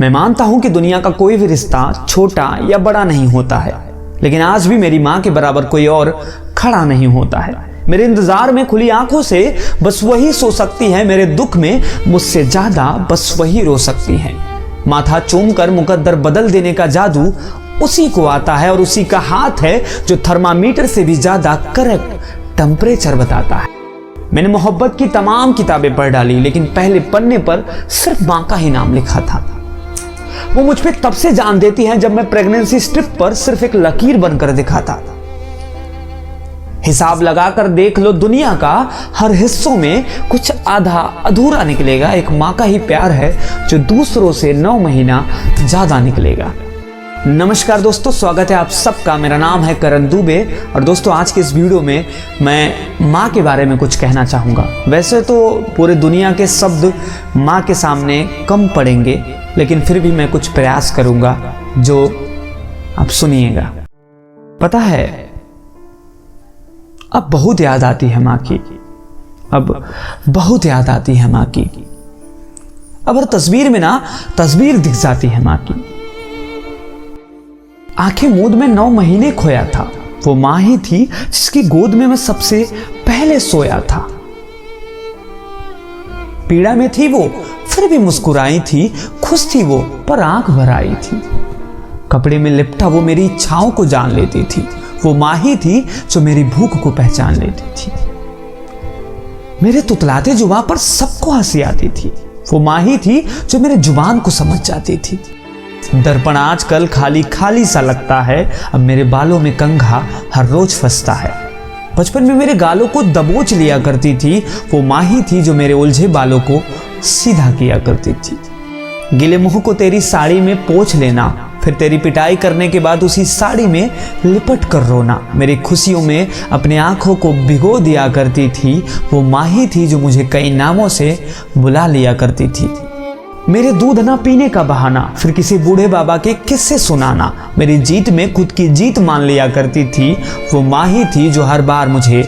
मैं मानता हूं कि दुनिया का कोई भी रिश्ता छोटा या बड़ा नहीं होता है, लेकिन आज भी मेरी मां के बराबर कोई और खड़ा नहीं होता है। मेरे इंतजार में खुली आंखों से बस वही सो सकती है, मेरे दुख में मुझसे ज्यादा बस वही रो सकती है। माथा चूमकर मुकद्दर बदल देने का जादू उसी को आता है, और उसी का हाथ है जो थर्मामीटर से भी ज्यादा करेक्ट टेम्परेचर बताता है। मैंने मोहब्बत की तमाम किताबें पढ़ डाली, लेकिन पहले पन्ने पर सिर्फ मां का ही नाम लिखा था। वो मुझ पे तब से जान देती है जब मैं प्रेगनेंसी स्ट्रिप पर सिर्फ एक लकीर बनकर दिखाता। हिसाब लगाकर देख लो, दुनिया का हर हिस्सों में कुछ आधा अधूरा निकलेगा। एक मां का ही प्यार है जो दूसरों से 9 महीना ज्यादा निकलेगा। नमस्कार दोस्तों, स्वागत है आप सबका। मेरा नाम है करण दुबे, और दोस्तों आज के इस वीडियो में मैं माँ के बारे में कुछ कहना चाहूँगा। वैसे तो पूरे दुनिया के शब्द माँ के सामने कम पड़ेंगे, लेकिन फिर भी मैं कुछ प्रयास करूँगा जो आप सुनिएगा। पता है, अब बहुत याद आती है माँ की, अब बहुत याद आती है माँ की। अब हर तस्वीर में ना तस्वीर दिख जाती है माँ की। आंखें मूंद में 9 महीने खोया था, वो मां ही थी जिसकी गोद में मैं सबसे पहले सोया था। पीड़ा में थी वो, फिर भी मुस्कुराई थी। खुश थी वो, पर आंख भर आई थी। कपड़े में लिपटा वो मेरी इच्छाओं को जान लेती थी। वो मां ही थी जो मेरी भूख को पहचान लेती थी। मेरे तुतलाते जुबान पर सबको हंसी आती थी। वो मां ही थी जो मेरे जुबान को समझ जाती थी। दर्पण आजकल खाली खाली सा लगता है, अब मेरे बालों में कंघा हर रोज फंसता है। बचपन में मेरे गालों को दबोच लिया करती थी। वो मां ही थी जो मेरे उलझे बालों को सीधा किया करती थी। गिले मुंह को तेरी साड़ी में पोंछ लेना, फिर तेरी पिटाई करने के बाद उसी साड़ी में लिपट कर रोना। मेरी खुशियों में अपनी आंखों को भिगो दिया करती थी। वो मां ही थी जो मुझे कई नामों से बुला लिया करती थी। मेरे दूध ना पीने का बहाना, फिर किसी बूढ़े बाबा के किस्से सुनाना। मेरी जीत में खुद की जीत मान लिया करती थी। वो मां ही थी जो हर बार मुझे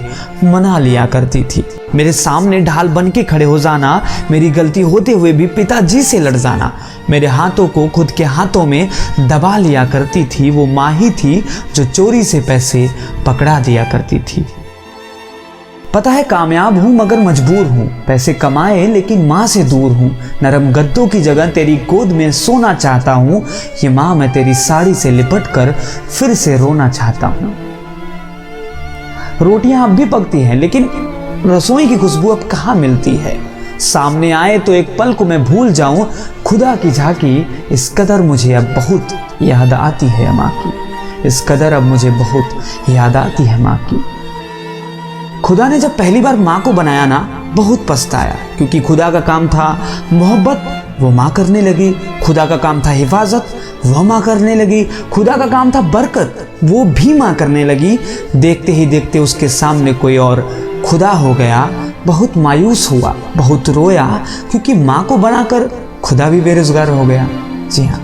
मना लिया करती थी। मेरे सामने ढाल बन के खड़े हो जाना, मेरी गलती होते हुए भी पिताजी से लड़ जाना। मेरे हाथों को खुद के हाथों में दबा लिया करती थी। वो मां ही थी जो चोरी से पैसे पकड़ा दिया करती थी। पता है कामयाब हूं मगर मजबूर हूं, पैसे कमाए लेकिन मां से दूर हूं। नरम गद्दों की जगह तेरी गोद में सोना चाहता हूं। ये मां, मैं तेरी साड़ी से लिपट कर फिर से रोना चाहता हूं। रोटियां अब भी पकती हैं, लेकिन रसोई की खुशबू अब कहां मिलती है। सामने आए तो एक पल को मैं भूल जाऊं खुदा की झांकी। इस कदर मुझे अब बहुत याद आती है मां की। इस कदर अब मुझे बहुत याद आती है मां की। खुदा ने जब पहली बार माँ को बनाया ना, बहुत पछताया, क्योंकि खुदा का काम था मोहब्बत, वो माँ करने लगी। खुदा का काम था हिफाजत, वो माँ करने लगी। खुदा का काम था बरकत, वो भी माँ करने लगी। देखते ही देखते उसके सामने कोई और खुदा हो गया। बहुत मायूस हुआ, बहुत रोया, क्योंकि माँ को बनाकर खुदा भी बेरोजगार हो गया। जी हाँ,